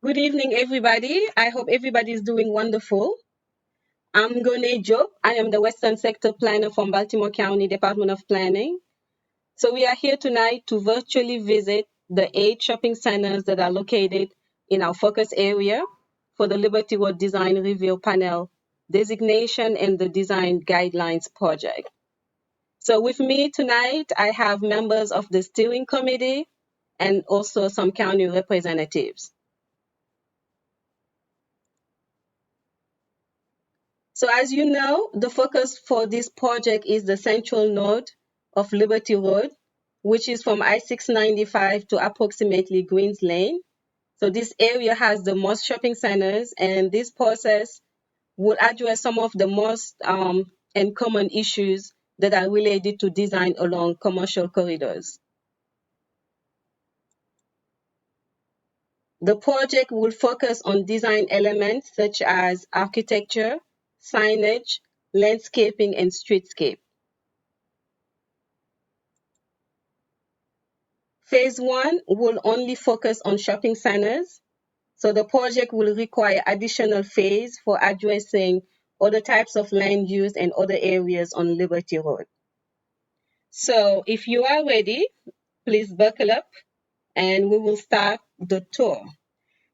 Good evening, everybody. I hope everybody is doing wonderful. I'm Gone Job. I am the Western Sector Planner from Baltimore County Department of Planning. So we are here tonight to virtually visit the 8 shopping centers that are located in our focus area for the Liberty Road Design Review Panel designation and the Design Guidelines Project. So with me tonight, I have members of the steering committee and also some county representatives. So as you know, the focus for this project is the central node of Liberty Road, which is from I-695 to approximately Greens Lane. So this area has the most shopping centers, and this process will address some of the most and common issues that are related to design along commercial corridors. The project will focus on design elements such as architecture, signage, landscaping, and streetscape. Phase 1 will only focus on shopping centers, so the project will require additional phase for addressing other types of land use and other areas on Liberty Road. So if you are ready, please buckle up and we will start the tour.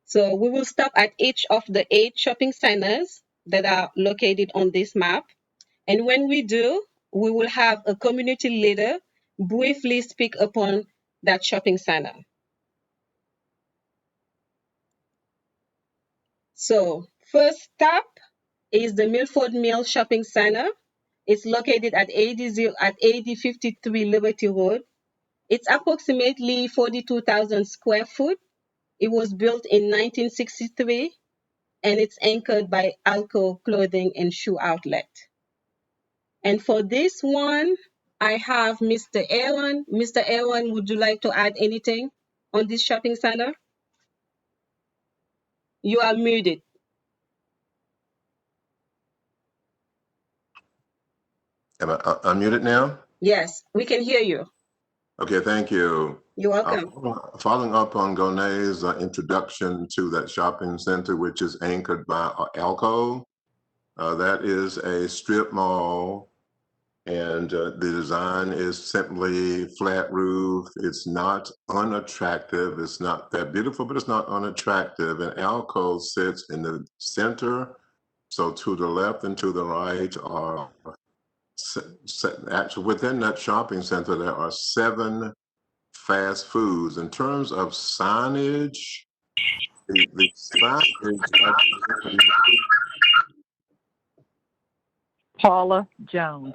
So we will stop at each of the 8 shopping centers that are located on this map. And when we do, we will have a community leader briefly speak upon that shopping center. So first stop is the Milford Mill Shopping Center. It's located at 8053 Liberty Road. It's approximately 42,000 square foot. It was built in 1963 and it's anchored by Alco Clothing and Shoe Outlet. And for this one, I have Mr. Aaron. Mr. Aaron, would you like to add anything on this shopping center? You are muted. Am I unmuted now? Yes, we can hear you. Okay, thank you. You're welcome. Following up on Gone's introduction to that shopping center, which is anchored by Alco, that is a strip mall, and the design is simply flat roof. It's not unattractive. It's not that beautiful, but it's not unattractive. And Alco sits in the center. So to the left and to the right are actually within that shopping center, there are 7 fast foods. In terms of signage, the signage. Paula Jones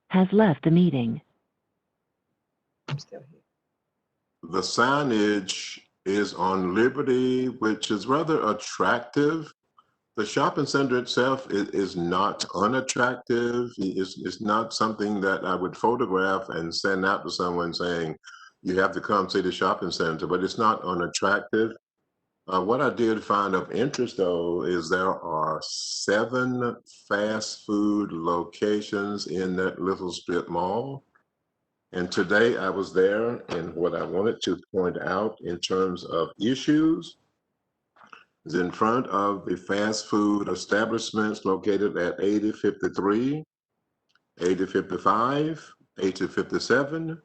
has left the meeting. I'm still here. The signage is on Liberty, which is rather attractive. The shopping center itself is not unattractive. It's not something that I would photograph and send out to someone saying, you have to come see the shopping center, but it's not unattractive. What I did find of interest, though, is there are 7 fast food locations in that little strip mall. And today I was there, and what I wanted to point out in terms of issues is in front of the fast food establishments located at 8053, 8055, 8057,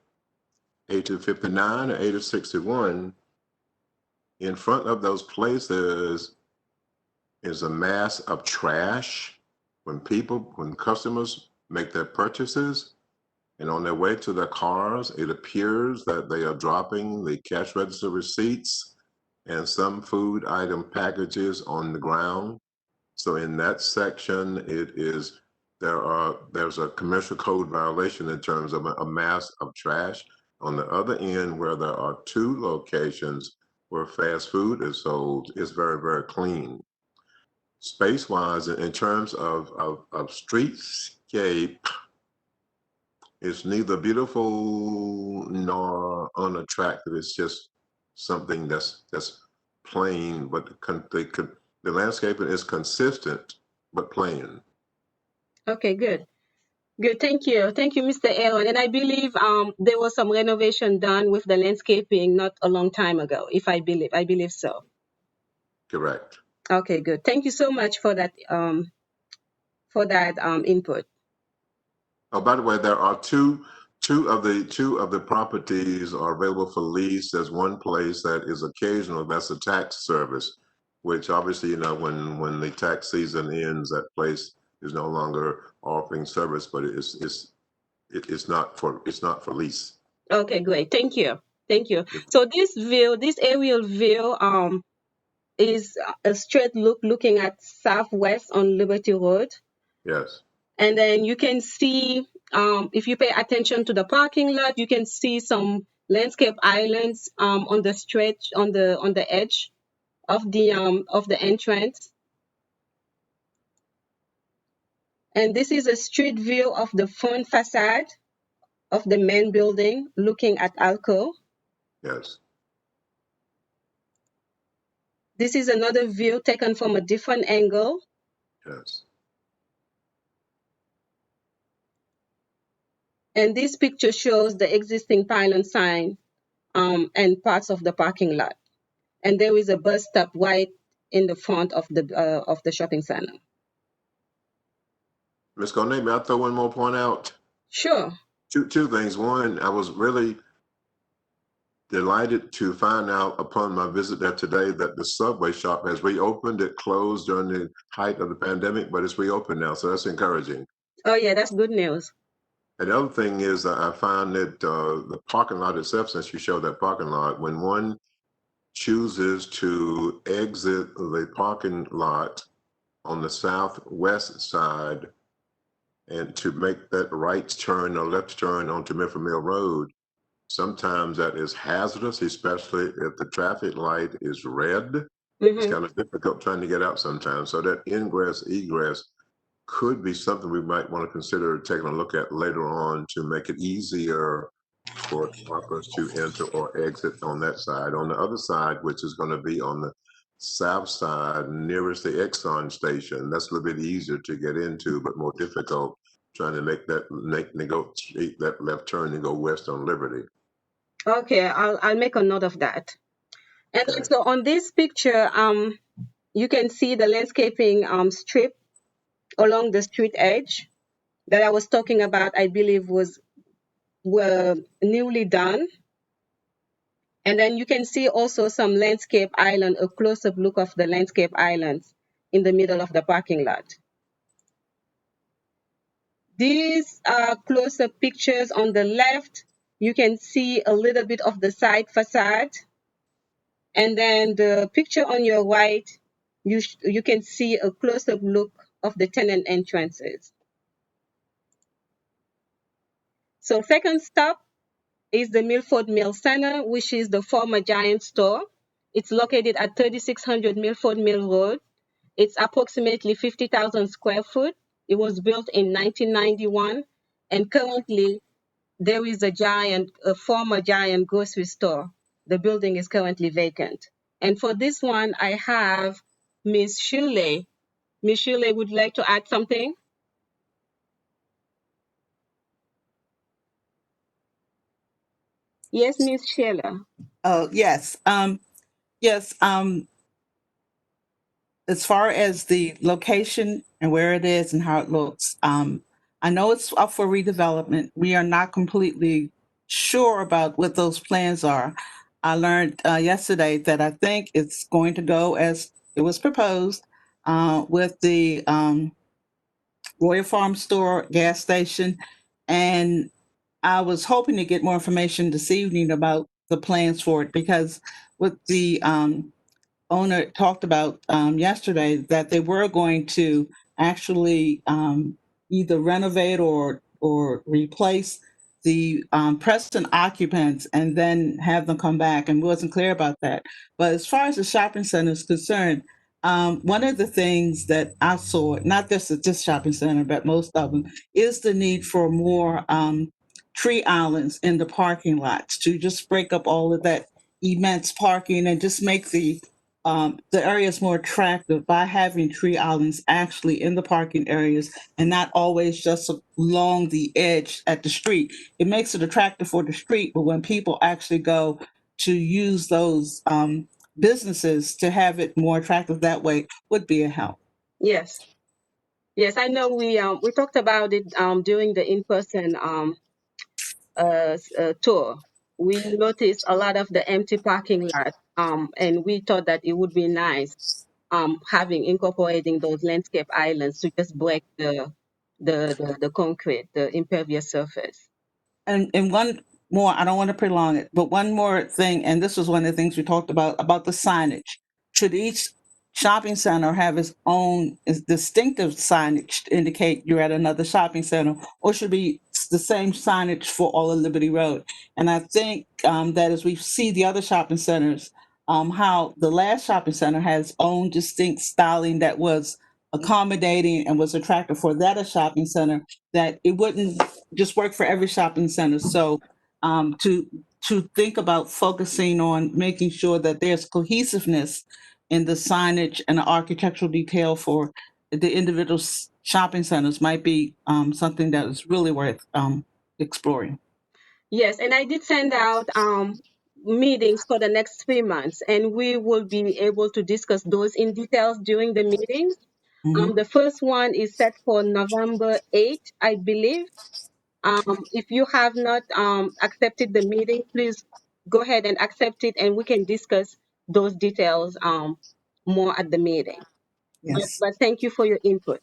8059, and 8061. In front of those places is a mass of trash. When customers make their purchases and on their way to their cars, it appears that they are dropping the cash register receipts and some food item packages on the ground. So in that section, there's a commercial code violation in terms of a mass of trash. On the other end, where there are 2 locations where fast food is sold, is very, very clean. Space-wise, in terms of streetscape, it's neither beautiful nor unattractive. It's just something that's plain, but the landscaping is consistent but plain. Okay, good. Good, thank you. Thank you, Mr. Aaron. And I believe there was some renovation done with the landscaping not a long time ago, if I believe so. Correct. Okay, good. Thank you so much for that input. Oh, by the way, there are two of the properties are available for lease. There's one place that is occasional. That's a tax service, which obviously, when the tax season ends, that place is no longer offering service, but it's not for lease. Okay, great. Thank you. Thank you. So this aerial view, is a straight look looking at southwest on Liberty Road. Yes. And then you can see, if you pay attention to the parking lot, you can see some landscape islands on the stretch on the edge of the entrance. And this is a street view of the front facade of the main building, looking at Alco. Yes. This is another view taken from a different angle. Yes. And this picture shows the existing pylon sign and parts of the parking lot. And there is a bus stop right in the front of the shopping center. Ms. Gonet, may I throw one more point out? Sure. Two things. One, I was really delighted to find out upon my visit there today that the Subway shop has reopened. It closed during the height of the pandemic, but it's reopened now, so that's encouraging. Oh yeah, that's good news. And the other thing is I found that the parking lot itself, since you showed that parking lot, when one chooses to exit the parking lot on the southwest side and to make that right turn or left turn onto Milford Mill Road, sometimes that is hazardous, especially if the traffic light is red. It's kind of difficult trying to get out sometimes. So that ingress, egress could be something we might want to consider taking a look at later on to make it easier for shoppers to enter or exit on that side. On the other side, which is going to be on the south side nearest the Exxon station, that's a little bit easier to get into, but more difficult trying to negotiate that left turn and go west on Liberty. Okay, I'll make a note of that. And Okay. so on this picture, you can see the landscaping strip along the street edge that I was talking about. I believe were newly done. And then you can see also some landscape island, a close-up look of the landscape islands in the middle of the parking lot. These are close-up pictures. On the left, you can see a little bit of the side facade. And then the picture on your right, you can see a close-up look of the tenant entrances. So second stop is the Milford Mill Center, which is the former Giant store. It's located at 3600 Milford Mill Road. It's approximately 50,000 square foot. It was built in 1991, and currently there is a former Giant grocery store. The building is currently vacant. And for this one, I have Ms. Shirley. Ms. Shirley would like to add something? Yes, Ms. Sheila. Oh, yes. Yes. As far as the location and where it is and how it looks, I know it's up for redevelopment. We are not completely sure about what those plans are. I learned yesterday that I think it's going to go as it was proposed with the Royal Farm Store gas station. And I was hoping to get more information this evening about the plans for it because with the owner talked about yesterday that they were going to actually either renovate or replace the present occupants and then have them come back, and wasn't clear about that. But as far as the shopping center is concerned, one of the things that I saw, not just at this shopping center, but most of them, is the need for more tree islands in the parking lots to just break up all of that immense parking and just make the areas more attractive by having tree islands actually in the parking areas and not always just along the edge at the street. It makes it attractive for the street, but when people actually go to use those businesses to have it more attractive that way would be a help. Yes. Yes, I know we talked about it during the in-person tour. We noticed a lot of the empty parking lot, and we thought that it would be nice having incorporating those landscape islands to just break the concrete, the impervious surface. And one more, I don't want to prolong it, but one more thing, and this was one of the things we talked about the signage. Should each shopping center have its own distinctive signage to indicate you're at another shopping center, or should be the same signage for all of Liberty Road? And I think that as we see the other shopping centers, how the last shopping center has own distinct styling that was accommodating and was attractive for that shopping center, that it wouldn't just work for every shopping center. So to think about focusing on making sure that there's cohesiveness in the signage and the architectural detail for the individual shopping centers might be something that is really worth exploring. Yes, and I did send out meetings for the next 3 months, and we will be able to discuss those in details during the meetings. Mhm. The first one is set for November 8th, I believe. If you have not accepted the meeting, please go ahead and accept it, and we can discuss those details more at the meeting. Yes. But thank you for your input.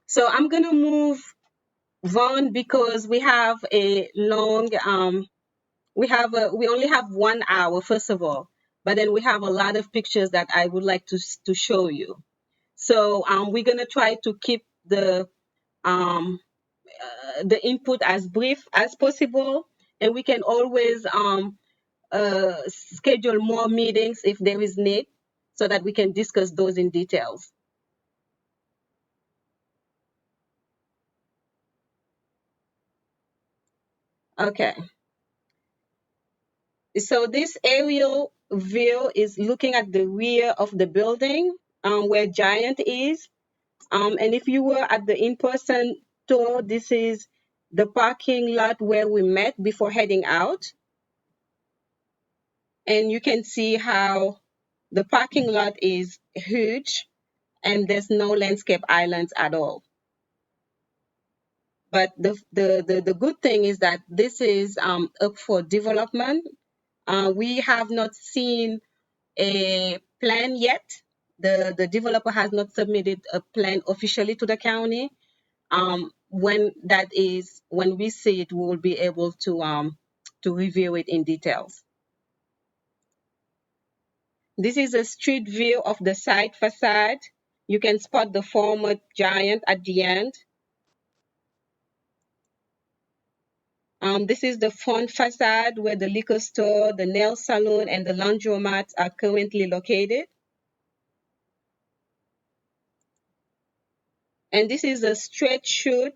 So I'm gonna move on because we have a long we only have 1 hour first of all, but then we have a lot of pictures that I would like to show you. So we're gonna try to keep the input as brief as possible, and we can always schedule more meetings if there is need, so that we can discuss those in details. Okay. So this aerial view is looking at the rear of the building where Giant is. And if you were at the in-person tour, this is the parking lot where we met before heading out. And you can see how the parking lot is huge and there's no landscape islands at all. But the good thing is that this is up for development. We have not seen a plan yet. The developer has not submitted a plan officially to the county. When we see it, we will be able to review it in details. This is a street view of the side facade. You can spot the former Giant at the end. This is the front facade where the liquor store, the nail salon, and the laundromat are currently located. And this is a straight shoot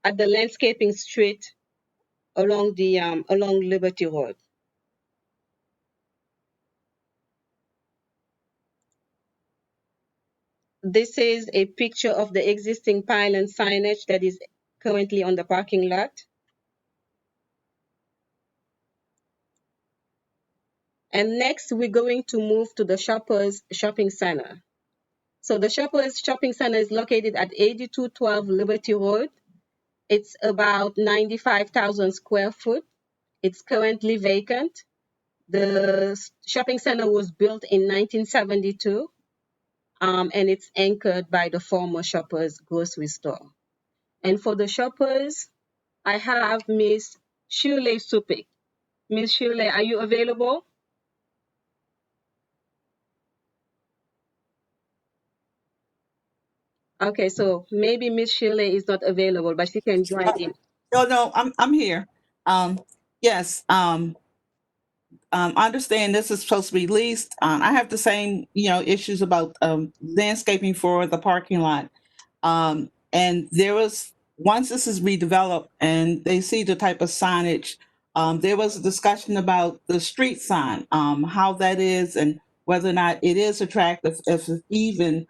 at the landscaping street along Liberty Road. This is a picture of the existing pylon signage that is currently on the parking lot. And next, we're going to move to the Shoppers Shopping Center. So the Shoppers Shopping Center is located at 8212 Liberty Road. It's about 95,000 square foot. It's currently vacant. The shopping center was built in 1972, and it's anchored by the former Shoppers grocery store. And for the shoppers, I have Miss Shirley Supik. Miss Shirley, are you available? Okay, so maybe Miss Shirley is not available, but she can join in. Oh no, I'm here. Yes. I understand this is supposed to be leased. I have the same, issues about landscaping for the parking lot. And there was, once this is redeveloped and they see the type of signage, there was a discussion about the street sign, how that is and whether or not it is attractive, if it's even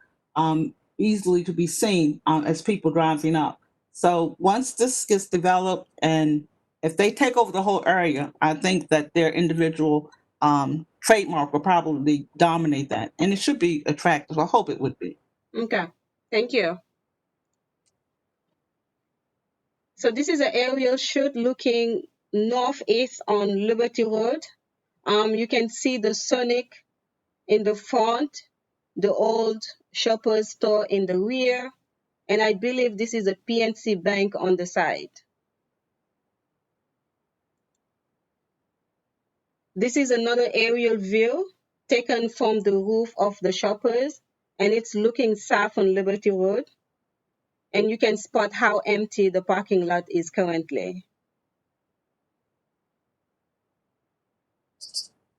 easily to be seen as people driving up. So once this gets developed and if they take over the whole area, I think that their individual trademark will probably dominate that, and it should be attractive. I hope it would be. Okay, thank you. So this is an aerial shoot looking northeast on Liberty Road. You can see the Sonic in the front, the old Shoppers store in the rear, and I believe this is a PNC Bank on the side. This is another aerial view taken from the roof of the Shoppers, and it's looking south on Liberty Road. And you can spot how empty the parking lot is currently.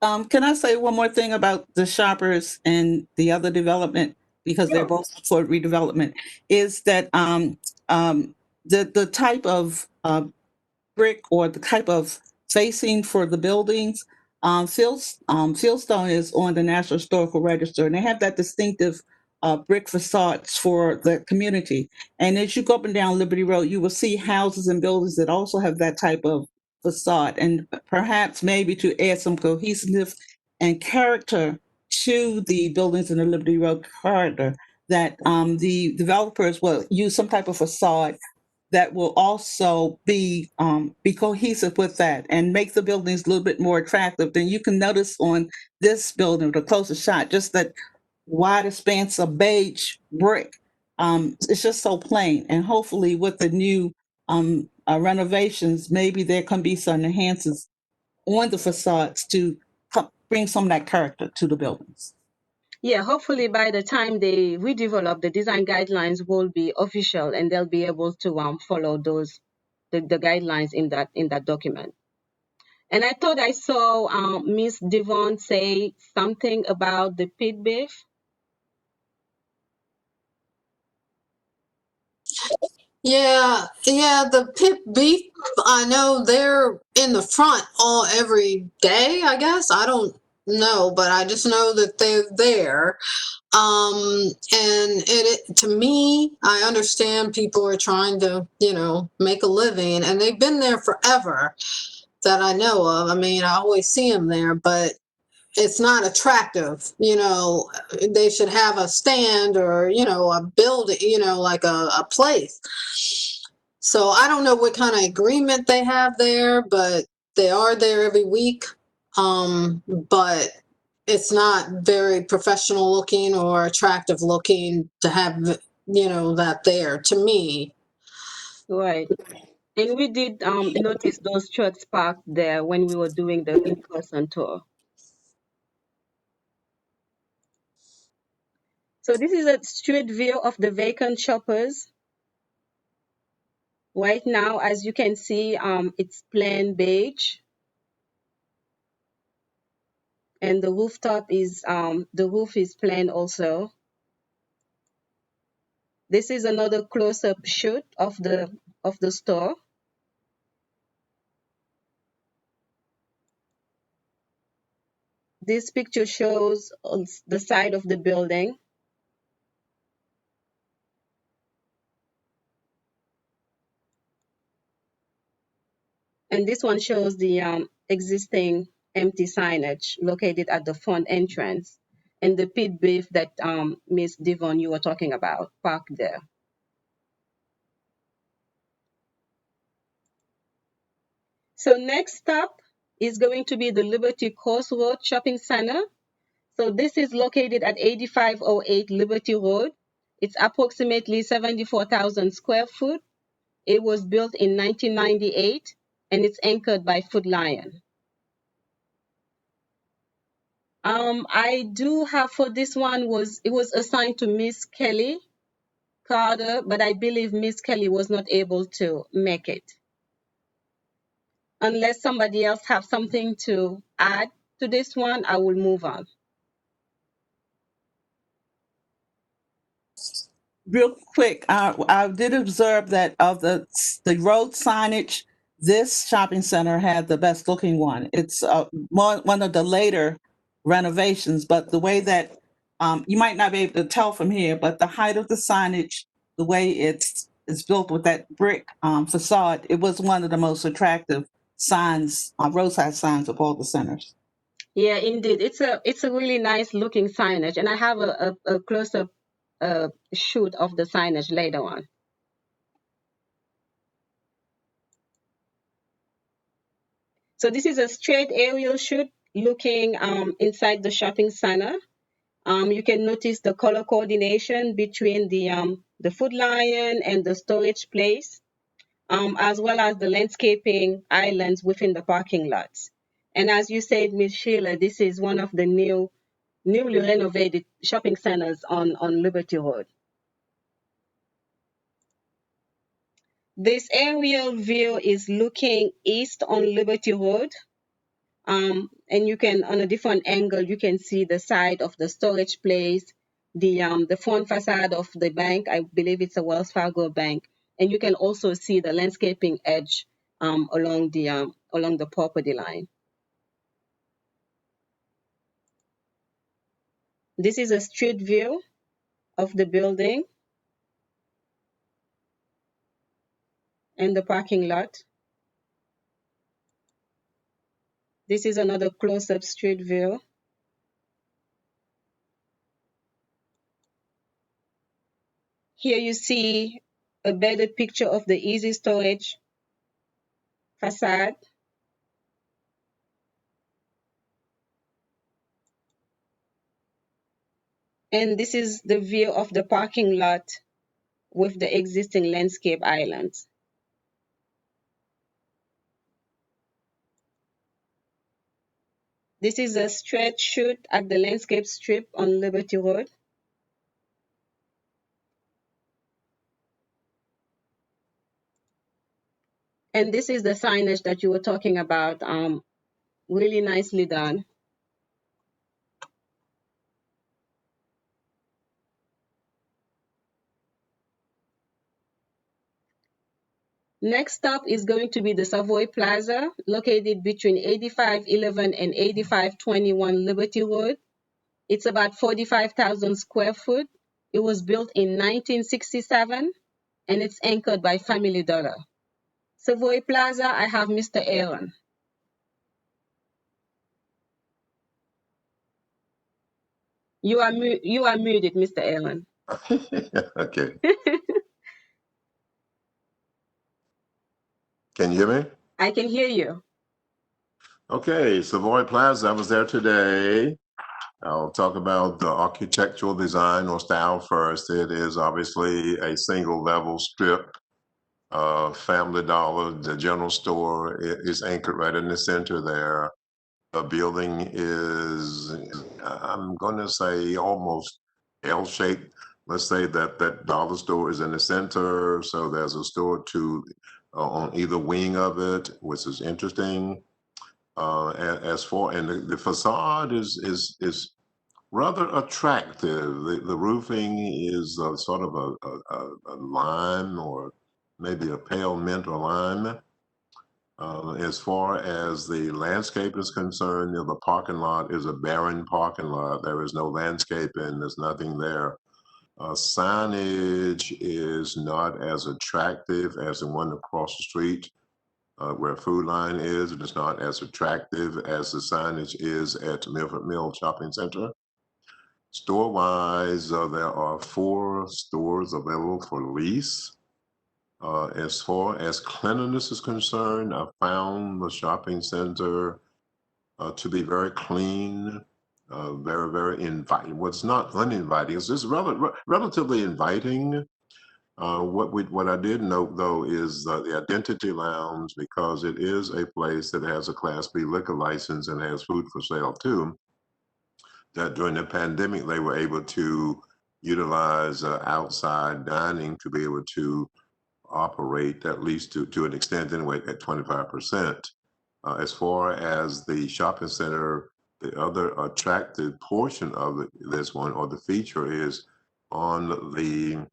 Can I say one more thing about the Shoppers and the other development, because they're Sure. both up for redevelopment, is that the type of brick or the type of facing for the buildings, Fieldstone is on the National Historical Register, and they have that distinctive brick facades for the community. And as you go up and down Liberty Road, you will see houses and buildings that also have that type of facade, and perhaps maybe to add some cohesiveness and character to the buildings in the Liberty Road corridor, that the developers will use some type of facade that will also be cohesive with that and make the buildings a little bit more attractive. Then you can notice on this building, the closest shot, just that wide expanse of beige brick. It's just so plain. And hopefully, with the new renovations, maybe there can be some enhancements on the facades to bring some of that character to the buildings. Yeah, hopefully by the time they redevelop, the design guidelines will be official and they'll be able to follow those the guidelines in that document. And I thought I saw Miss Devon say something about the pit beef. Yeah, the pit beef, I know they're in the front every day, I guess. I don't know, but I just know that they're there. And to me, I understand people are trying to, make a living, and they've been there forever that I know of. I mean, I always see them there, but it's not attractive. They should have a stand or, a building, like a place. So I don't know what kind of agreement they have there, but they are there every week. But it's not very professional looking or attractive looking to have, that there to me. Right. And we did notice those trucks parked there when we were doing the in-person tour. So this is a street view of the vacant Shoppers. Right now, as you can see, it's plain beige. And the roof is plain also. This is another close-up shoot of the store. This picture shows on the side of the building. And this one shows the existing empty signage located at the front entrance and the pit beef that Miss Devon you were talking about parked there. So next stop is going to be the Liberty Crossroad Shopping Center. So this is located at 8508 Liberty Road. It's approximately 74,000 square foot. It was built in 1998 and it's anchored by Food Lion. I do have for this one it was assigned to Miss Kelly Carter, but I believe Miss Kelly was not able to make it. Unless somebody else have something to add to this one, I will move on. Real quick, I did observe that of the road signage, this shopping center had the best looking one. It's one of the later renovations, but the way that you might not be able to tell from here, but the height of the signage, the way it's built with that brick facade, it was one of the most attractive signs, roadside signs of all the centers. Yeah, indeed. It's a really nice looking signage, and I have a close up shoot of the signage later on. So this is a straight aerial shoot looking inside the shopping center. You can notice the color coordination between the Food Lion and the storage place, as well as the landscaping islands within the parking lots. And as you said, Ms. Sheila, this is one of the newly renovated shopping centers on Liberty Road. This aerial view is looking east on Liberty Road. And you can, on a different angle, you can see the side of the storage place, the front facade of the bank. I believe it's a Wells Fargo bank. And you can also see the landscaping edge along the property line. This is a street view of the building and the parking lot. This is another close-up street view. Here you see a better picture of the Easy Storage facade. And this is the view of the parking lot with the existing landscape islands. This is a straight shoot at the landscape strip on Liberty Road. And this is the signage that you were talking about, really nicely done. Next stop is going to be the Savoy Plaza, located between 8511 and 8521 Liberty Road. It's about 45,000 square foot. It was built in 1967, and it's anchored by Family Dollar. Savoy Plaza, I have Mr. Aaron. You are muted, Mr. Aaron. Okay. Can you hear me? I can hear you. Okay, Savoy Plaza, I was there today. I'll talk about the architectural design or style first. It is obviously a single level strip. Family Dollar, the general store, is anchored right in the center there. The building is, I'm going to say, almost L-shaped. Let's say that dollar store is in the center, so there's a store on either wing of it, which is interesting. As for the facade is rather attractive. The roofing is sort of a lime or maybe a pale mint or lime. As far as the landscape is concerned, the parking lot is a barren parking lot. There is no landscaping, there's nothing there. Signage is not as attractive as the one across the street where Food Line is. It is not as attractive as the signage is at Milford Mill Shopping Center. Store-wise, there are 4 stores available for lease. As far as cleanliness is concerned, I found the shopping center to be very clean, very, very inviting. What's not uninviting, it's just relatively inviting. What I did note, though, is the Identity Lounge, because it is a place that has a Class B liquor license and has food for sale, too, that during the pandemic, they were able to utilize outside dining to be able to operate, at least to an extent anyway, at 25%. As far as the shopping center, the other attractive portion of this one, or the feature, is on the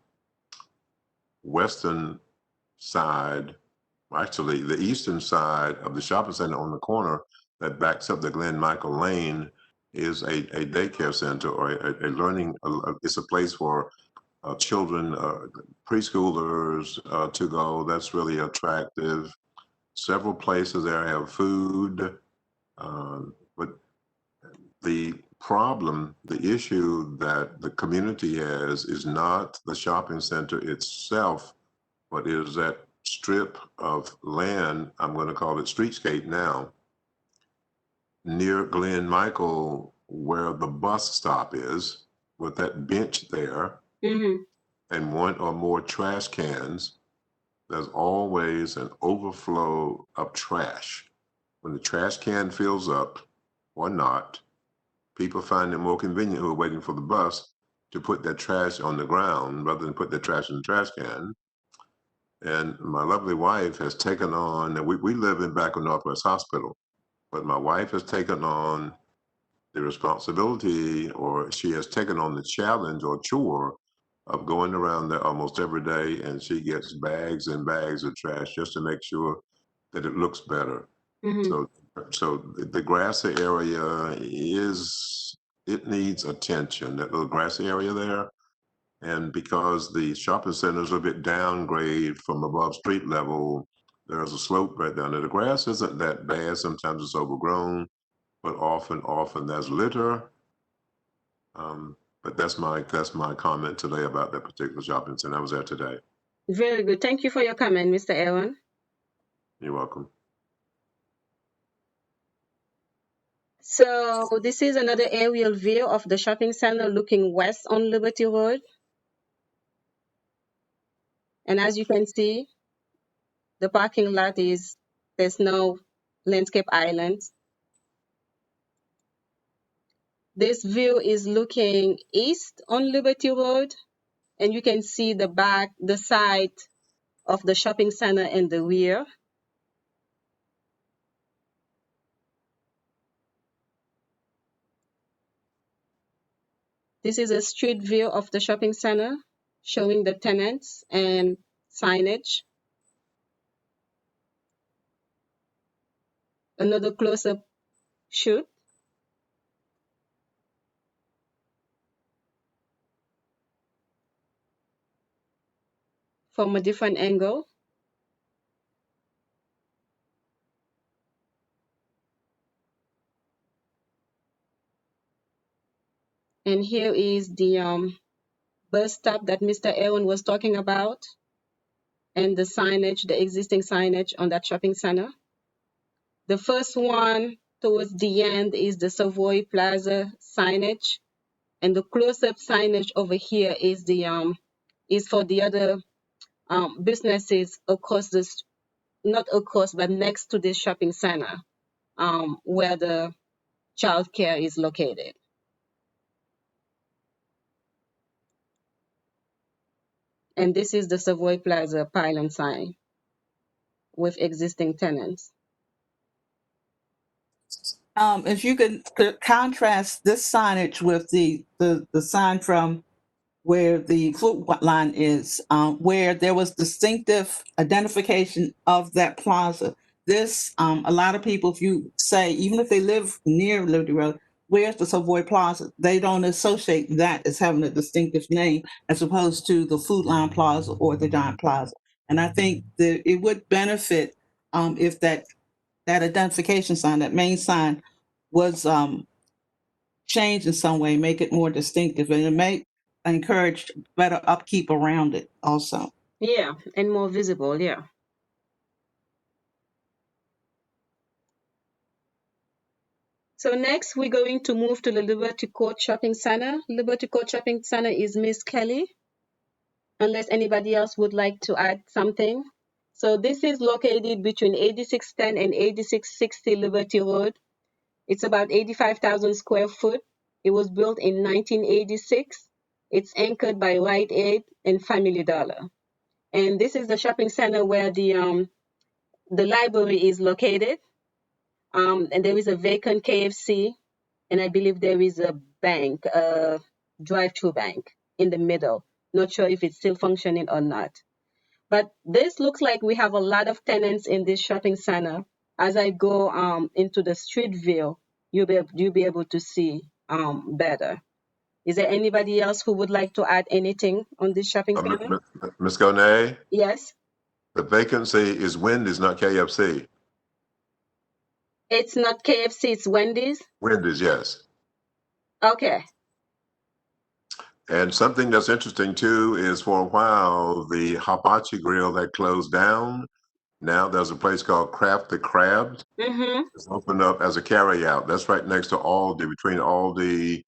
western side, actually the eastern side of the shopping center on the corner that backs up the Glen Michael Lane is a daycare center or a learning, it's a place for children, preschoolers to go. That's really attractive. Several places there have food, but the problem, the issue that the community has is not the shopping center itself, but is that strip of land, I'm going to call it streetscape now, near Glen Michael, where the bus stop is, with that bench there, Mm-hmm. and one or more trash cans. There's always an overflow of trash. When the trash can fills up or not, people find it more convenient who are waiting for the bus to put their trash on the ground rather than put their trash in the trash can. And my lovely wife has taken on, and we live in back in Northwest Hospital, but my wife has taken on the responsibility, or she has taken on the challenge or chore of going around there almost every day, and she gets bags and bags of trash just to make sure that it looks better. Mm-hmm. So the grassy area it needs attention, that little grassy area there. And because the shopping center is a bit downgrade from above street level, there's a slope right down there. The grass isn't that bad. Sometimes it's overgrown, but often there's litter. But that's my comment today about that particular shopping center. I was there today. Very good. Thank you for your comment, Mr. Aaron. You're welcome. So this is another aerial view of the shopping center looking west on Liberty Road. And as you can see, the parking lot there's no landscape islands. This view is looking east on Liberty Road, and you can see the side of the shopping center in the rear. This is a street view of the shopping center, showing the tenants and signage. Another close-up shoot. From a different angle. And here is the bus stop that Mr. Aaron was talking about, and the signage, the existing signage on that shopping center. The first one towards the end is the Savoy Plaza signage, and the close-up signage over here is is for the other businesses across this, not across, but next to this shopping center, where the childcare is located. And this is the Savoy Plaza pylon sign with existing tenants. If you could contrast this signage with the sign from where the Food Line is, where there was distinctive identification of that plaza. This, a lot of people, if you say, even if they live near Liberty Road, where's the Savoy Plaza? They don't associate that as having a distinctive name as opposed to the Food Line Plaza or the Giant Plaza. And I think that it would benefit if that identification sign, that main sign, was changed in some way, make it more distinctive, and it may encourage better upkeep around it also. Yeah, and more visible, yeah. So next, we're going to move to the Liberty Court Shopping Center. Liberty Court Shopping Center is Miss Kelly, unless anybody else would like to add something. So this is located between 8610 and 8660 Liberty Road. It's about 85,000 square foot. It was built in 1986. It's anchored by Rite Aid and Family Dollar. And this is the shopping center where the library is located. And there is a vacant KFC, and I believe there is a bank, a drive-through bank in the middle. Not sure if it's still functioning or not. But this looks like we have a lot of tenants in this shopping center. As I go into the street view, you'll be able to see better. Is there anybody else who would like to add anything on this shopping center? Ms. Gonay, Yes. the vacancy is Wendy's, not KFC. It's not KFC, it's Wendy's. Wendy's, yes. Okay. And something that's interesting too is for a while, the Hibachi Grill that closed down, now there's a place called Craft the Crab. Mm-hmm. It's opened up as a carryout. That's right next to Aldi, between Aldi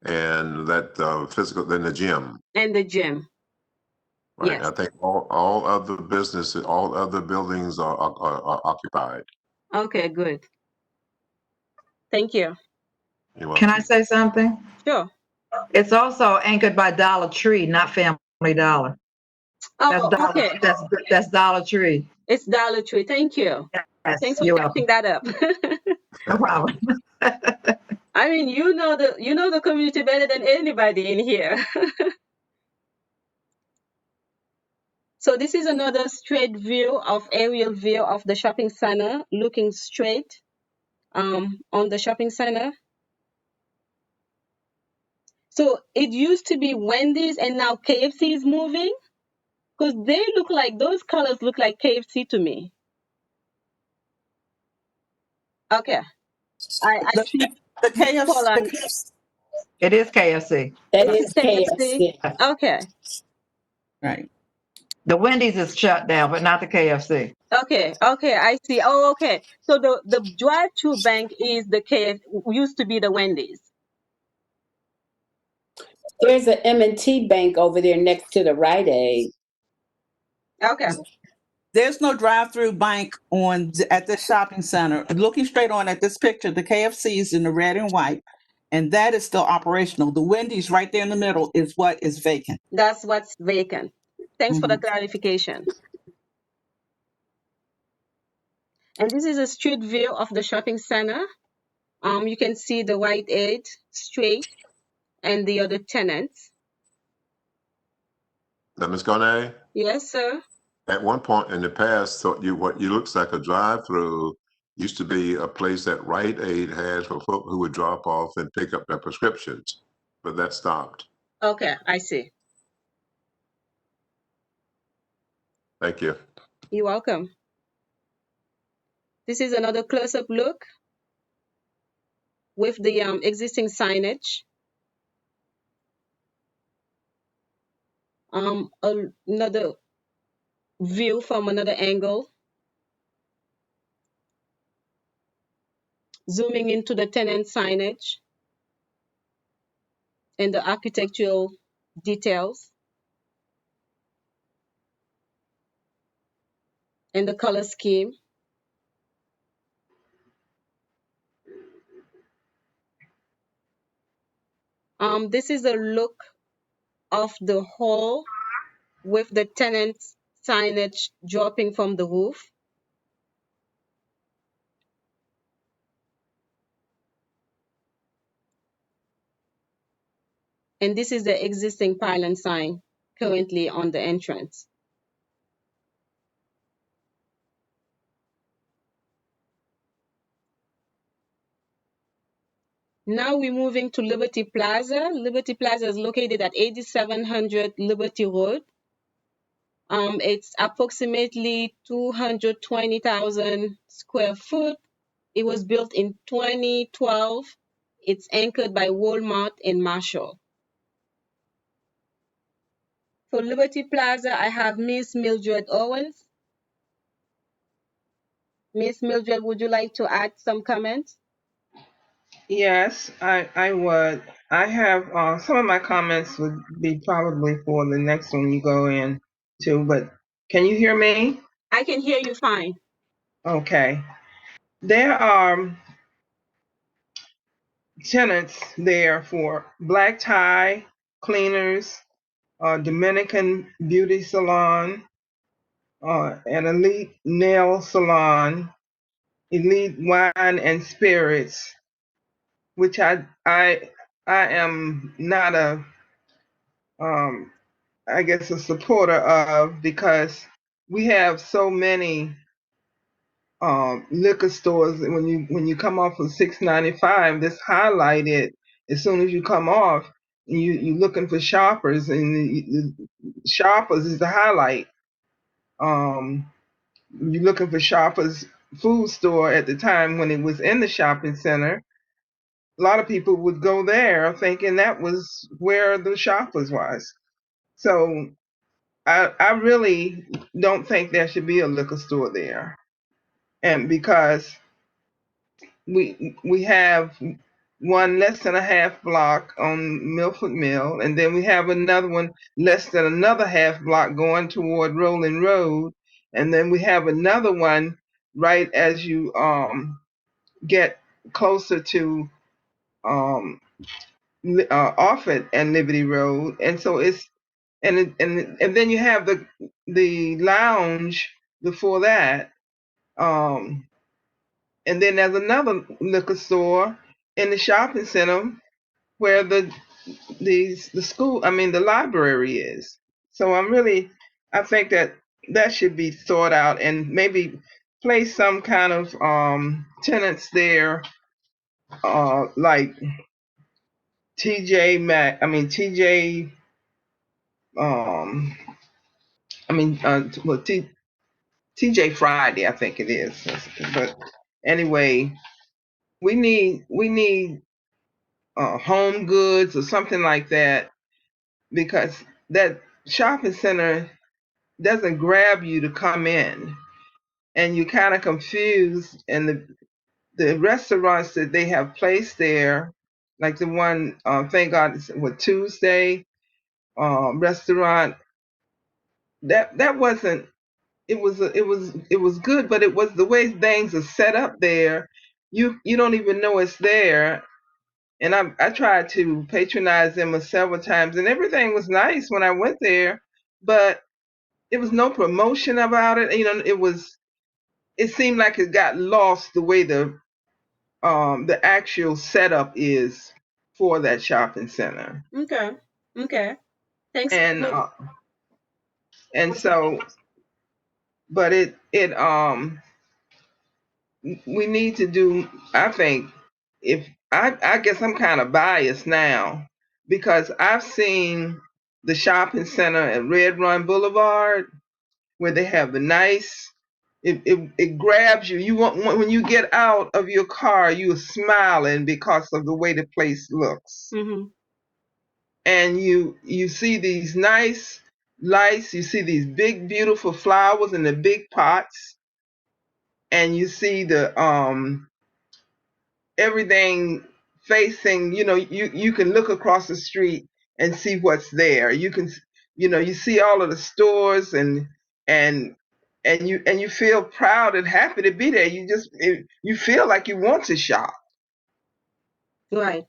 and that physical, then the gym. And the gym. Right. Yes. I think all other businesses, all other buildings are occupied. Okay, good. Thank you. You're Can I welcome. say something? Sure. It's also anchored by Dollar Tree, not Family Dollar. That's Oh, Dollar. okay. That's Dollar Tree. It's Dollar Tree. Thank you. Yes, Thanks for you're catching welcome. that up. No problem. I mean, you know the community better than anybody in here. So this is another straight view of aerial view of the shopping center, looking straight on the shopping center. So it used to be Wendy's and now KFC is moving because they look like those colors look like KFC to me. Okay, I The, see the Miss KFC, Paula. It is KFC. That It is is KFC. KFC. Okay, right. The Wendy's is shut down, but not the KFC. okay, I see. Oh, okay. So the drive-through bank is the KF used to be the Wendy's. There's an M&T bank over there next to the Rite Aid. Okay, There's no drive-through bank at this shopping center. Looking straight on at this picture, the KFC is in the red and white, and that is still operational. The Wendy's right there in the middle is what is vacant. that's what's vacant. Thanks for the Mhm. clarification. And this is a street view of the shopping center. You can see the Rite Aid straight and the other tenants. Now, Ms. Garnet, Yes, sir. at one point in the past, so what you looks like a drive-through used to be a place that Rite Aid had for folk who would drop off and pick up their prescriptions, but that stopped. Okay, I see. Thank you. You're welcome. This is another close-up look with the existing signage. Another view from another angle, zooming into the tenant signage and the architectural details and the color scheme. This is a look of the hall with the tenant signage dropping from the roof. And this is the existing pylon sign currently on the entrance. Now we're moving to Liberty Plaza. Liberty Plaza is located at 8700 Liberty Road. It's approximately 220,000 square foot. It was built in 2012. It's anchored by Walmart and Marshall. For Liberty Plaza, I have Miss Mildred Owens. Miss Mildred, would you like to add some comments? Yes, I would. I have some of my comments would be probably for the next one you go in to, but can you hear me? I can hear you fine. Okay. There are tenants there for black tie cleaners, Dominican beauty salon, an elite nail salon, elite wine and spirits, which I am not a I guess a supporter of, because we have so many liquor stores. When you come off of 695, that's highlighted as soon as you come off. You're looking for shoppers, and the shoppers is the highlight. You're looking for shoppers food store at the time when it was in the shopping center. a lot of people would go there thinking that was where the shoppers was. So I really don't think there should be a liquor store there. And because we have one less than a half block on Milford Mill, and then we have another one less than another half block going toward Rolling Road, and then we have another one right as you get closer to Offutt and Liberty Road, and so it's and then you have the lounge before that, and then there's another liquor store in the shopping center where the school, I mean the library is. So I think that that should be thought out and maybe place some kind of tenants there, like TJ Maxx. I mean TJ. I mean well TJ Friday, I think it is. But anyway, we need Home Goods or something like that, because that shopping center doesn't grab you to come in, and you're kind of confused. And the restaurants that they have placed there, like the one, thank God, it's with Tuesday restaurant, that wasn't. It was good, but it was the way things are set up there. You don't even know it's there. And I tried to patronize them several times, and everything was nice when I went there, but it was no promotion about it. It seemed like it got lost the way the actual setup is for that shopping center. Okay. Okay. Thanks. And so, but we need to do, I think, if I guess I'm kind of biased now, because I've seen the shopping center at Red Run Boulevard where they have the nice, it grabs you. You want, when you get out of your car, you are smiling because of the way the place looks. Mm-hmm. And you see these nice lights, you see these big beautiful flowers in the big pots, and you see the everything facing, you can look across the street and see what's there. You can, you see all of the stores, and you feel proud and happy to be there. You feel like you want to shop. Right.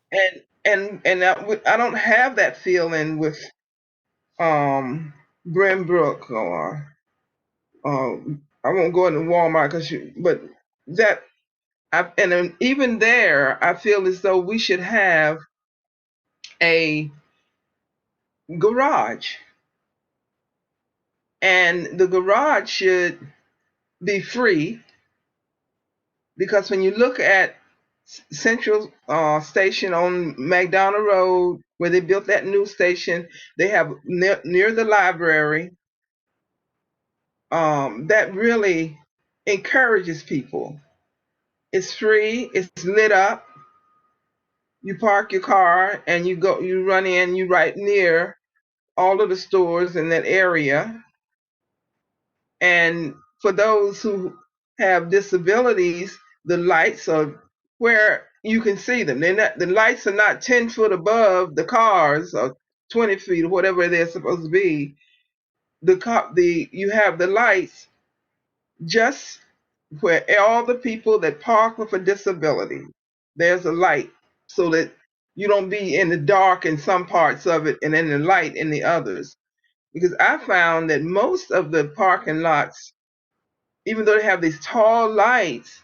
And I don't have that feeling with Brenbrook, or I won't go into Walmart but that and then even there, I feel as though we should have a garage, and the garage should be free, because when you look at Central Station on McDonald Road, where they built that new station, they have near the library, that really encourages people. It's free, it's lit up. You park your car and you run in, you right near all of the stores in that area. And for those who have disabilities, the lights are where you can see them. The lights are not 10 foot above the cars, or 20 feet, or whatever they're supposed to be. You have the lights just where all the people that park with a disability, there's a light, so that you don't be in the dark in some parts of it and in the light in the others. Because I found that most of the parking lots, even though they have these tall lights,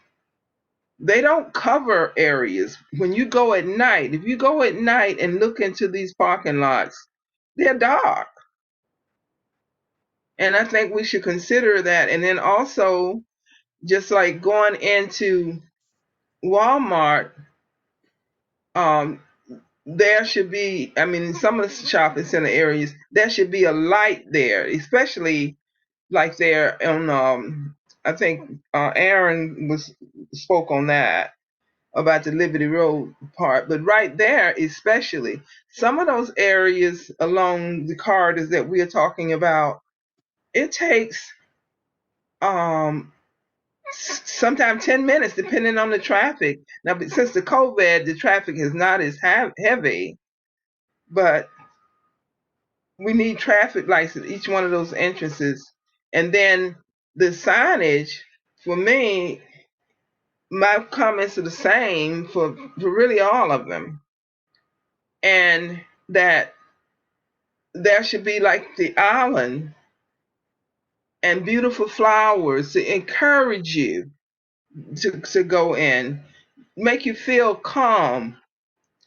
they don't cover areas. When you go at night, if you go at night and look into these parking lots, they're dark. And I think we should consider that. And then also, just like going into Walmart, there should be, I mean, in some of the shopping center areas, there should be a light there, especially like there on, I think Aaron spoke on that. about the Liberty Road part, but right there, especially some of those areas along the corridors that we are talking about, it takes sometimes 10 minutes depending on the traffic. Now, but since the COVID, the traffic is not as heavy, but we need traffic lights at each one of those entrances. And then the signage, for me, my comments are the same for really all of them. And that there should be like the island and beautiful flowers to encourage you to go in, make you feel calm.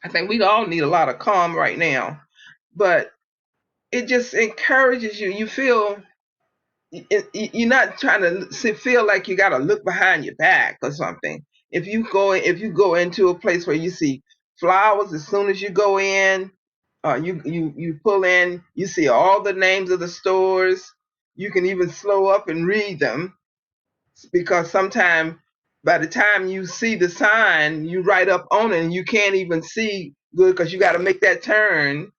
I think we all need a lot of calm right now, but it just encourages you. You feel you're not trying to feel like you got to look behind your back or something. If you go into a place where you see flowers as soon as you go in, you pull in, you see all the names of the stores. You can even slow up and read them, because sometimes by the time you see the sign, you right up on it and you can't even see good because you got to make that turn.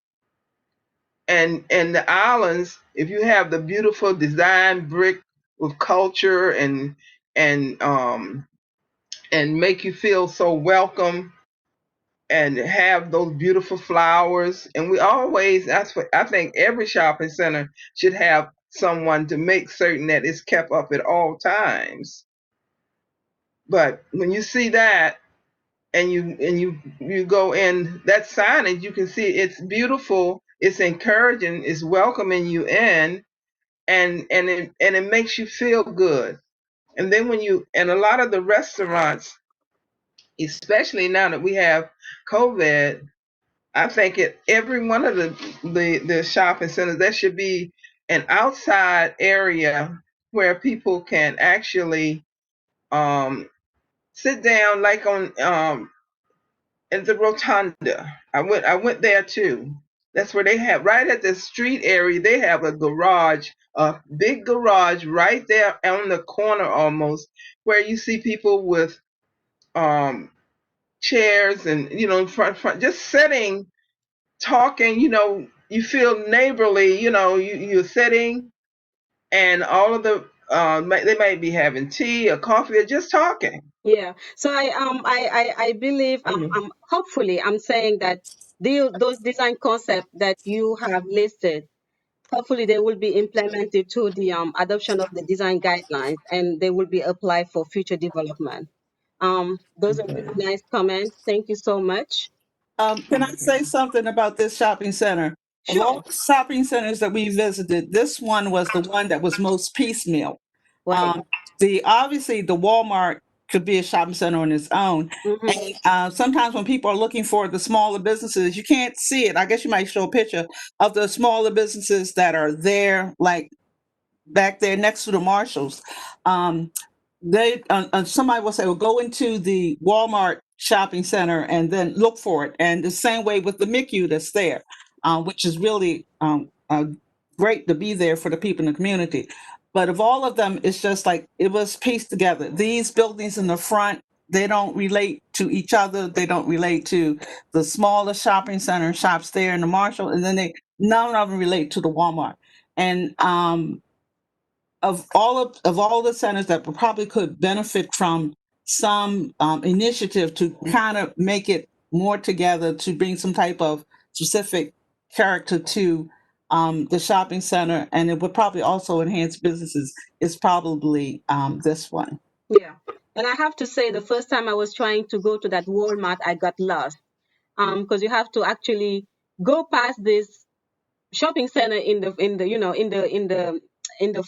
And the islands, if you have the beautiful design brick with culture and make you feel so welcome, and have those beautiful flowers. And we always, that's what I think every shopping center should have, someone to make certain that it's kept up at all times. But when you see that, and you go in that signage, you can see it's beautiful, it's encouraging, it's welcoming you in, and it makes you feel good. And then and a lot of the restaurants, especially now that we have COVID, I think at every one of the shopping centers there should be an outside area where people can actually sit down, like on at the rotunda. I went there too. That's where they have, right at the street area, they have a garage, a big garage right there on the corner almost, where you see people with chairs and front just sitting, talking, you feel neighborly, you're sitting, and all of the they might be having tea or coffee or just talking. Yeah. So I believe hopefully I'm saying that those design concepts that you have listed, hopefully they will be implemented to the adoption of the design guidelines, and they will be applied for future development. Those are really nice comments. Thank you so much. Can I say something about this shopping center? Of all Sure. the shopping centers that we visited, this one was the one that was most piecemeal. Right. Obviously the Walmart could be a shopping center on its own. Hmm. And sometimes when people are looking for the smaller businesses, you can't see it. I guess you might show a picture of the smaller businesses that are there, like back there next to the Marshalls. Um, somebody will say, well, go into the Walmart shopping center and then look for it. And the same way with the MICU that's there, which is really great to be there for the people in the community. But of all of them, it's just like it was pieced together. These buildings in the front, they don't relate to each other. They don't relate to the smaller shopping center shops there in the Marshall, and then none of them relate to the Walmart. And of all the centers that probably could benefit from some initiative to kind of make it more together, to bring some type of specific character to the shopping center, and it would probably also enhance businesses, is probably this one. Yeah. And I have to say, the first time I was trying to go to that Walmart, I got lost. Because you have to actually go past this shopping center in the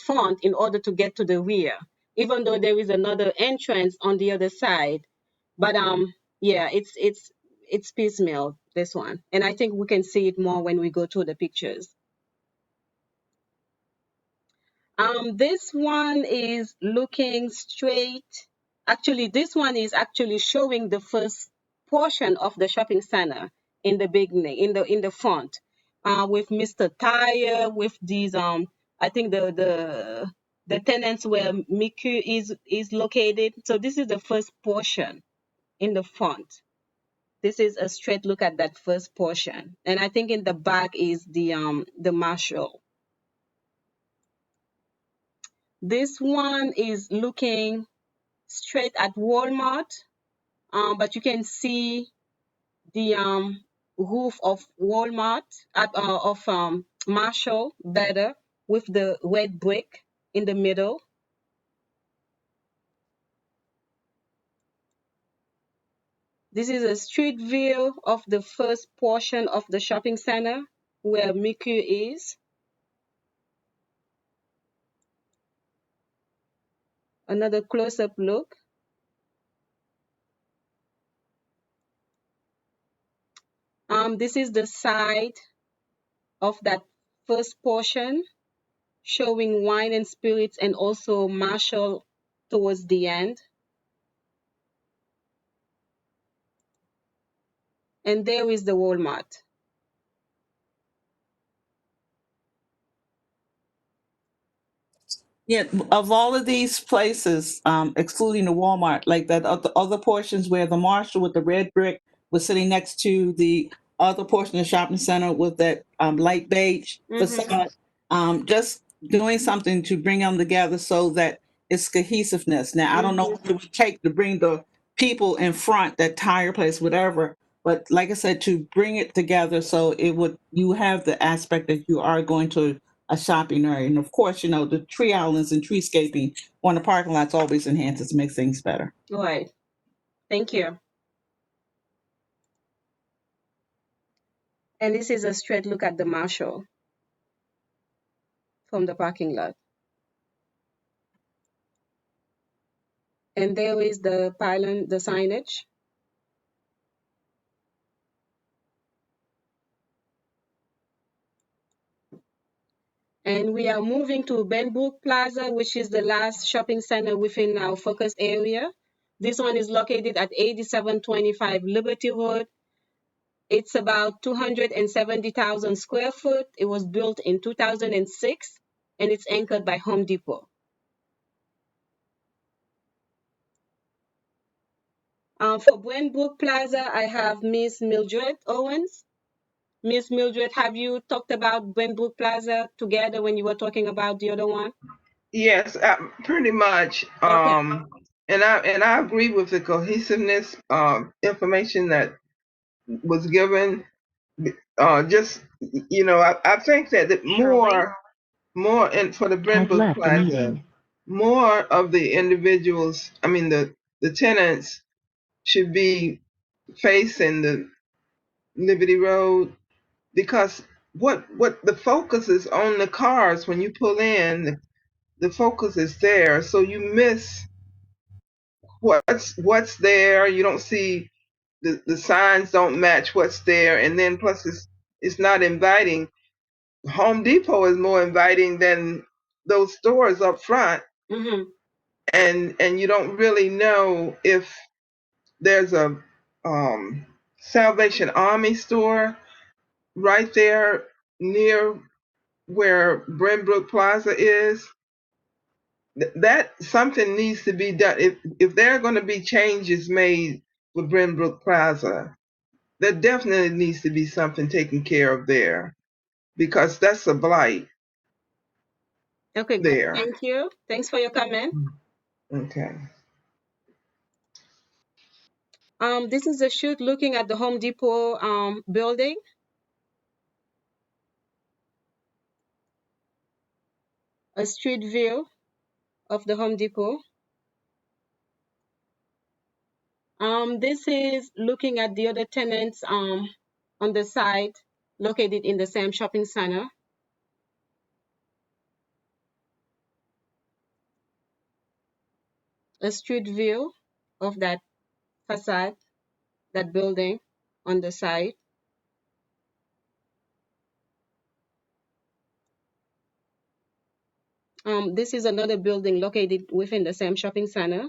front in order to get to the rear, even though there is another entrance on the other side. But yeah, it's piecemeal, this one, and I think we can see it more when we go through the pictures. This one is looking straight. Actually, this one is actually showing the first portion of the shopping center in the beginning, in the front, with Mr. Tire, with these I think the tenants where Miku is located. So this is the first portion. in the front. This is a straight look at that first portion. And I think in the back is the Marshall. This one is looking straight at Walmart, but you can see the roof of Walmart, of Marshall better with the red brick in the middle. This is a street view of the first portion of the shopping center where Miku is. Another close-up look. This is the side of that first portion, showing wine and spirits and also Marshall towards the end. And there is the Walmart. Yeah, of all of these places, excluding the Walmart, like that other portions where the Marshall with the red brick was sitting next to the other portion of the shopping center with that light beige facade, just doing something to bring them together so that it's cohesiveness. Now, I don't know what it would take to bring the people in front, that tire place, whatever, but like I said, to bring it together so it would, you have the aspect that you are going to a shopping area. And of course, you know, the tree islands and treescaping on the parking lots always enhances, makes things better. Right. Thank you. And this is a straight look at the Marshall from the parking lot. And there is the pylon, the signage. And we are moving to Benbrook Plaza, which is the last shopping center within our focus area. This one is located at 8725 Liberty Road. It's about 270,000 square foot. It was built in 2006, and it's anchored by Home Depot. For Benbrook Plaza, I have Miss Mildred Owens. Miss Mildred, have you talked about Benbrook Plaza together when you were talking about the other one? Yes, pretty much. Okay. And I agree with the cohesiveness information that was given. Just you know, I think that more and for the Has Brentwood left the Plaza, meeting. more of the individuals, I mean the tenants should be facing the Liberty Road, because what the focus is on the cars when you pull in, the focus is there, so you miss what's there. You don't see the signs don't match what's there, and then plus it's not inviting. Home Depot is more inviting than those stores up front, Mm-hmm. and you don't really know if there's a Salvation Army store right there near where Brentbrook Plaza is. That something needs to be done. If there are going to be changes made with Brentbrook Plaza, there definitely needs to be something taken care of there, because that's a blight Okay, great. there. Thank you. Thanks for your comment. Okay. This is a shoot looking at the Home Depot building. A street view of the Home Depot. This is looking at the other tenants on the side located in the same shopping center. A street view of that facade, that building on the side. This is another building located within the same shopping center.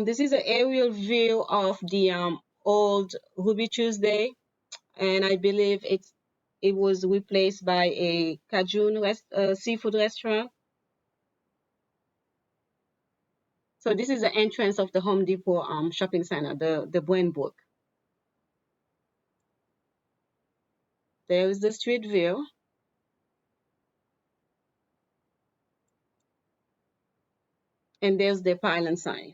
This is an aerial view of the old Ruby Tuesday, and I believe it was replaced by a Cajun seafood restaurant. So this is the entrance of the Home Depot shopping center, the Book. There is the street view. And there's the pylon sign.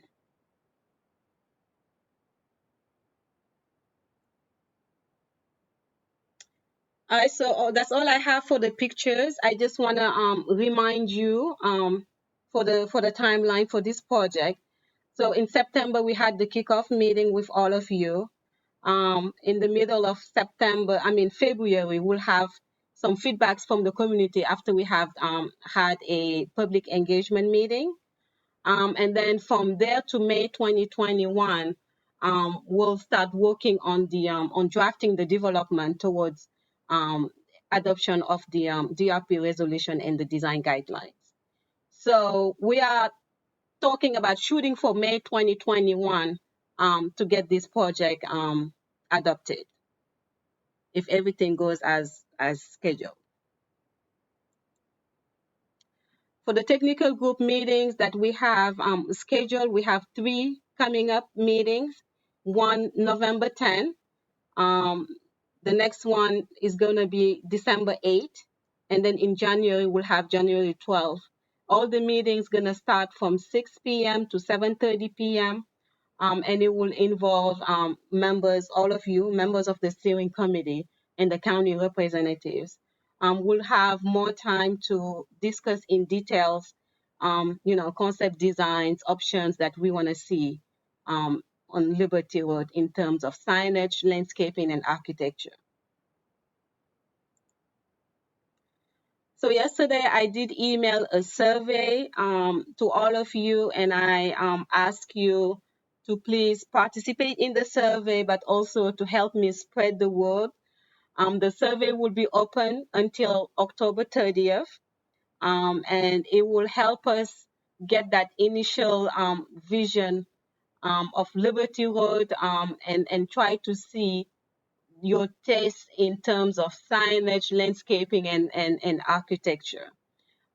All right, so that's all I have for the pictures. I just want to remind you for the timeline for this project. So in September, we had the kickoff meeting with all of you. In the middle of February, we'll have some feedbacks from the community after we have had a public engagement meeting. And then from there to May 2021, we'll start working on the on drafting the development towards adoption of the DRP resolution and the design guidelines. So we are talking about shooting for May 2021 to get this project adopted, if everything goes as scheduled. For the technical group meetings that we have scheduled, we have 3 coming up meetings. One November 10. The next one is going to be December 8. And then in January, we'll have January 12. All the meetings going to start from 6 p.m. to 7:30 p.m. And it will involve members, all of you, members of the steering committee and the county representatives. We'll have more time to discuss in details, concept designs, options that we want to see on Liberty Road in terms of signage, landscaping, and architecture. So yesterday I did email a survey to all of you, and I asked you to please participate in the survey, but also to help me spread the word. The survey will be open until October 30th, and it will help us get that initial vision of Liberty Road and try to see your taste in terms of signage, landscaping, and architecture.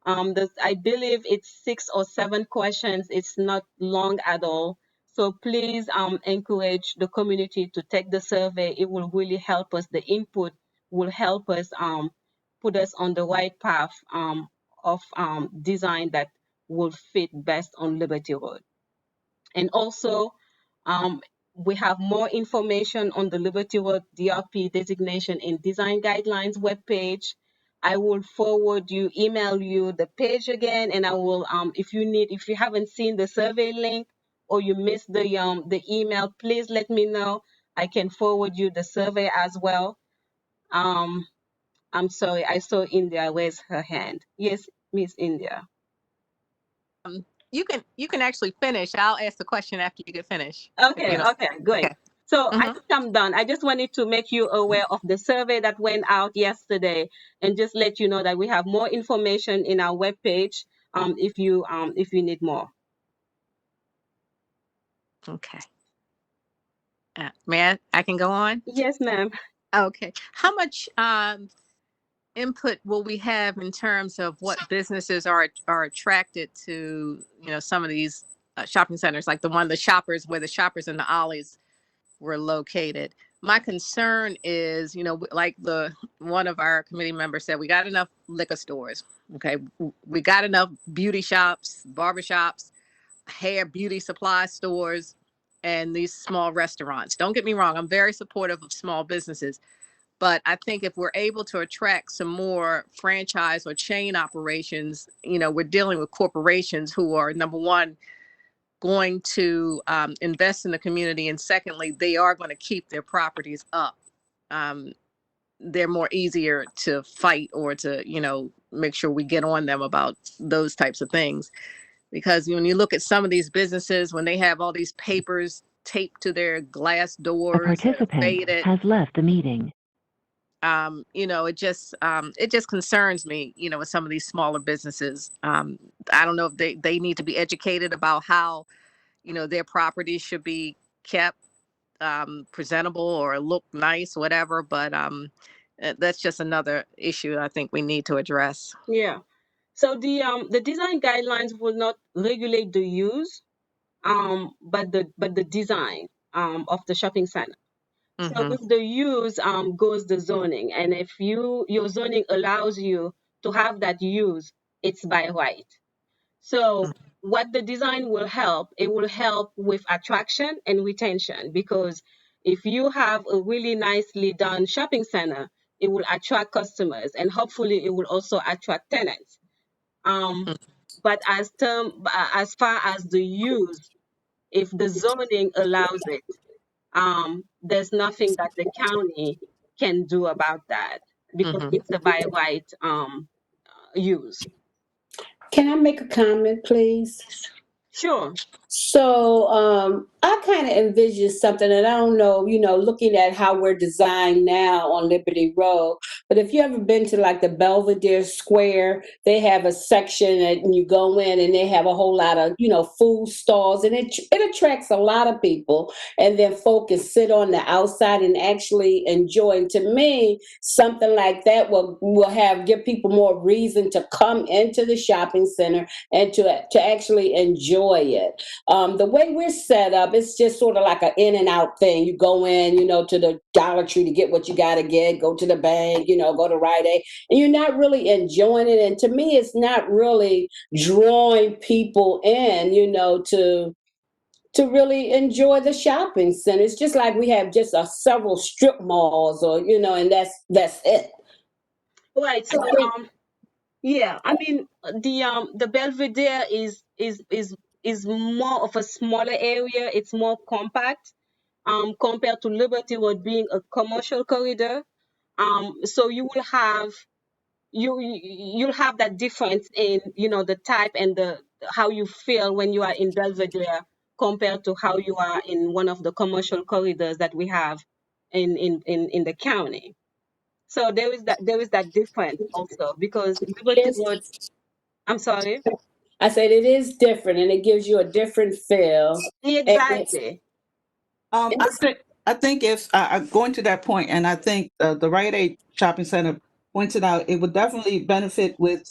I believe it's 6 or 7 questions. It's not long at all. So please encourage the community to take the survey. It will really help us. The input will help us put us on the right path of design that will fit best on Liberty Road. And also, we have more information on the Liberty Road DRP designation and design guidelines webpage. I will email you the page again, and I will, if you haven't seen the survey link or you missed the email, please let me know. I can forward you the survey as well. I'm sorry, I saw India raise her hand. Yes, Miss India. You can actually finish. I'll ask the question after you get finished. Okay, okay, great. Okay. So I think I'm done. I just wanted to make you aware of the survey that went out yesterday and just let you know that we have more information in our webpage if you need more. Okay. May I can go on? Yes, ma'am. Okay. How much input will we have in terms of what businesses are attracted to, some of these shopping centers, like the Shoppers, where the Shoppers and the Ollies were located? My concern is, like one of our committee members said, we got enough liquor stores. Okay. We got enough beauty shops, barbershops, hair, beauty supply stores, and these small restaurants. Don't get me wrong. I'm very supportive of small businesses. But I think if we're able to attract some more franchise or chain operations, we're dealing with corporations who are, number one, going to invest in the community. And secondly, they are going to keep their properties up. They're more easier to fight or to, make sure we get on them about those types of things. Because when you look at some of these businesses, when they have all these papers taped to their glass doors, A participant has left the meeting. It just concerns me, with some of these smaller businesses. I don't know if they need to be educated about how, their properties should be kept presentable or look nice, whatever. But that's just another issue I think we need to address. Yeah. So the design guidelines will not regulate the use but the design of the shopping center. So Mm-hmm. with the use goes the zoning, and if your zoning allows you to have that use, it's by right. So what the design will help, it will help with attraction and retention, because if you have a really nicely done shopping center, it will attract customers, and hopefully it will also attract tenants. But as far as the use, if the zoning allows it, there's nothing that the county can do about that, because Mm-hmm. it's a by right use. Can I make a comment, please? Sure. So I kind of envision something, and I don't know, looking at how we're designed now on Liberty Road. But if you ever been to like the Belvedere Square, they have a section that you go in, and they have a whole lot of food stalls, and it attracts a lot of people. And then folk can sit on the outside and actually enjoy. And to me, something like that will give people more reason to come into the shopping center and to actually enjoy it. The way we're set up, it's just sort of like an in and out thing. You go in, to the Dollar Tree to get what you got to get, go to the bank, go to Rite Aid, and you're not really enjoying it. And to me, it's not really drawing people in, to really enjoy the shopping center. It's just like we have just several strip malls, or and that's it. Right. So yeah, I mean the Belvedere is more of a smaller area. It's more compact compared to Liberty Road being a commercial corridor. So you'll have that difference in the type and the how you feel when you are in Belvedere compared to how you are in one of the commercial corridors that we have in the county. So there is that difference also, because Liberty Road. I'm sorry. I said it is different, and it gives you a different feel. And Exactly. I think if going to that point, and I think the Rite Aid Shopping Center pointed out, it would definitely benefit with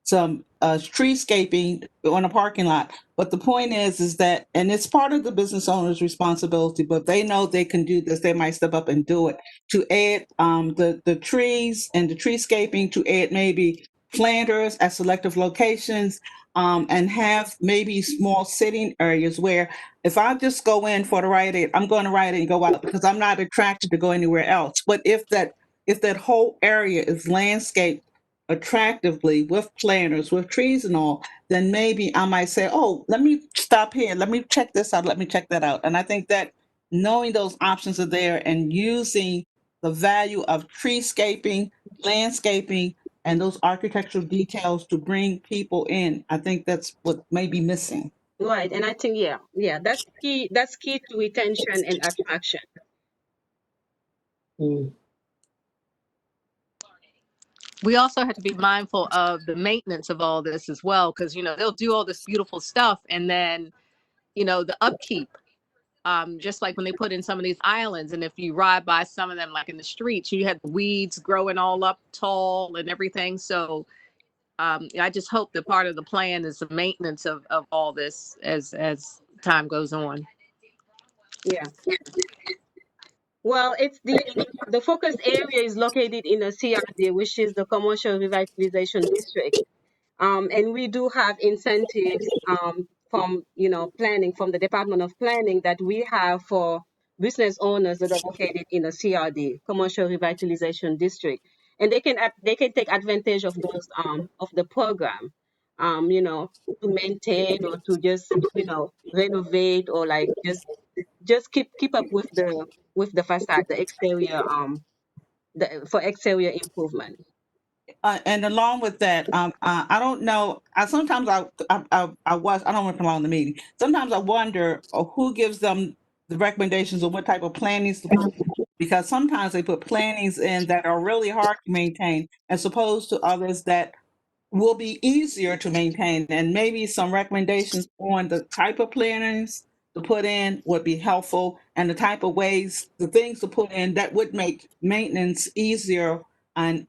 some treescaping on a parking lot. But the point is that, and it's part of the business owner's responsibility, but they know they can do this. They might step up and do it to add the trees and the treescaping, to add maybe planters at selective locations, and have maybe small sitting areas where if I just go in for the Rite Aid, I'm going to Rite Aid and go out because I'm not attracted to go anywhere else. But if that whole area is landscaped attractively with planters, with trees and all, then maybe I might say, oh, let me stop here. Let me check this out. Let me check that out. And I think that knowing those options are there and using the value of treescaping, landscaping, and those architectural details to bring people in, I think that's what may be missing. Right. And I think yeah, that's key. That's key to retention and attraction. We also have to be mindful of the maintenance of all this as well, because they'll do all this beautiful stuff, and then the upkeep, just like when they put in some of these islands, and if you ride by some of them, like in the streets, you had weeds growing all up tall and everything. So I just hope that part of the plan is the maintenance of all this as time goes on. Yeah. Well, it's the focus area is located in a CRD, which is the Commercial Revitalization District. And we do have incentives from planning, from the Department of Planning, that we have for business owners that are located in a CRD, Commercial Revitalization District, and they can take advantage of those of the program, to maintain or to just renovate, or like just keep up with the facade, the exterior for exterior improvement. And along with that, I don't know. Sometimes I don't want to prolong the meeting. Sometimes I wonder who gives them the recommendations of what type of plannings to put, because sometimes they put plannings in that are really hard to maintain, as opposed to others that will be easier to maintain. And maybe some recommendations on the type of plannings to put in would be helpful, and the type of ways, the things to put in that would make maintenance easier and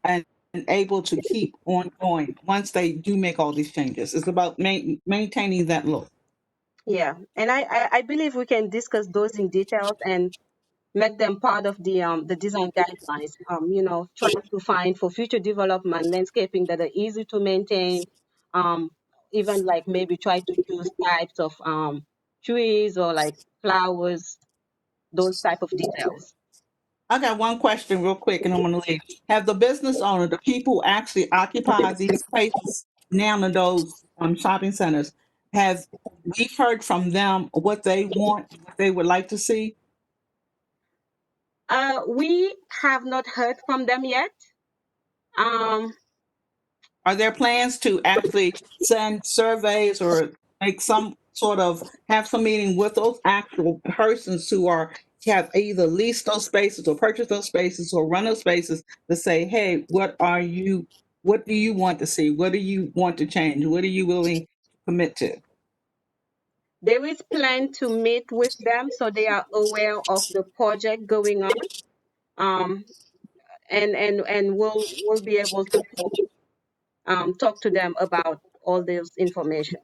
able to keep on going once they do make all these changes. It's about maintaining that look. Yeah, and I believe we can discuss those in details and make them part of the design guidelines. Trying to find for future development landscaping that are easy to maintain. Um, Even like maybe try to use types of trees or like flowers, those type of details. I got one question real quick and I'm gonna leave. Have the business owner, the people who actually occupy these spaces now in those shopping centers, have we heard from them what they want, what they would like to see? We have not heard from them yet. Um, Are there plans to actually send surveys or make some sort of have some meeting with those actual persons who have either leased those spaces or purchased those spaces or run those spaces to say, hey, what do you want to see? What do you want to change? What are you willing to commit to? there is plan to meet with them so they are aware of the project going on. Um, and we'll be able to talk to them about all this information.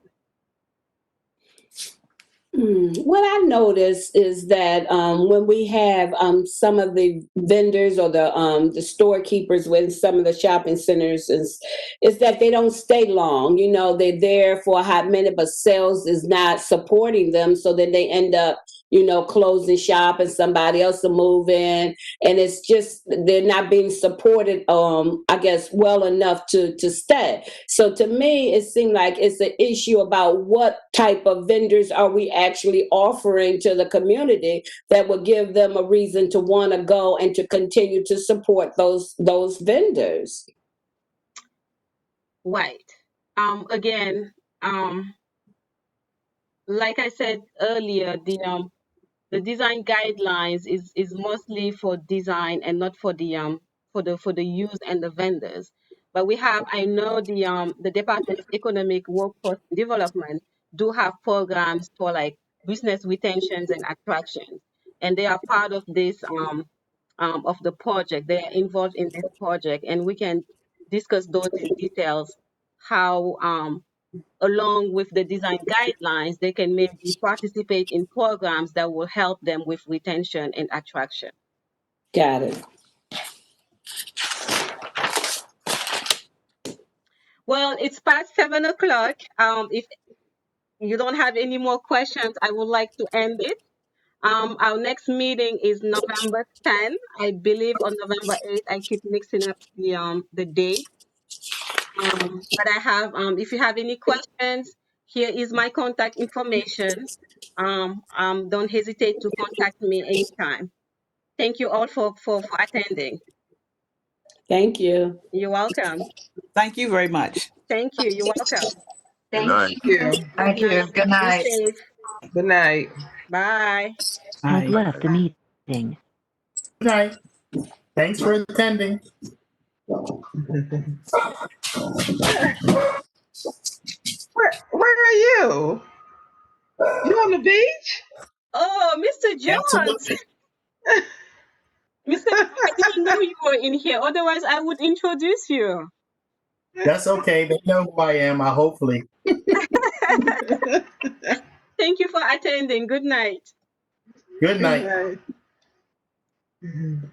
What I notice is that when we have some of the vendors or the storekeepers with some of the shopping centers is that they don't stay long. You know, they're there for a hot minute, but sales is not supporting them, so then they end up closing shop and somebody else will move in, and it's just they're not being supported. I guess well enough to stay. So to me, it seemed like it's an issue about what type of vendors are we actually offering to the community that would give them a reason to want to go and to continue to support those vendors. Right. Again, like I said earlier, the design guidelines is mostly for design and not for the use and the vendors. But I know the Department of Economic Workforce Development do have programs for like business retentions and attractions, and they are part of this of the project. They are involved in this project, and we can discuss those in details. How along with the design guidelines, they can maybe participate in programs that will help them with retention and attraction. Got it. Well, it's past 7 o'clock. If you don't have any more questions, I would like to end it. Our next meeting is November 10. I believe on November 8th. I keep mixing up the date. But if you have any questions, here is my contact information. Don't hesitate to contact me anytime. Thank you all for attending. Thank you. You're welcome. Thank you very much. Thank you. You're welcome. Good night. Thank you. Thank you. Good Be night. safe. Good night. Bye. Has Bye. left the meeting. Good night. Thanks for attending. Where are you? You on the beach? Oh, Mr. Jones. Absolutely. Mr. Jones, I didn't know you were in here. Otherwise, I would introduce you. That's okay. They know who I am, hopefully. Thank you for attending. Good night. Good night. Good night.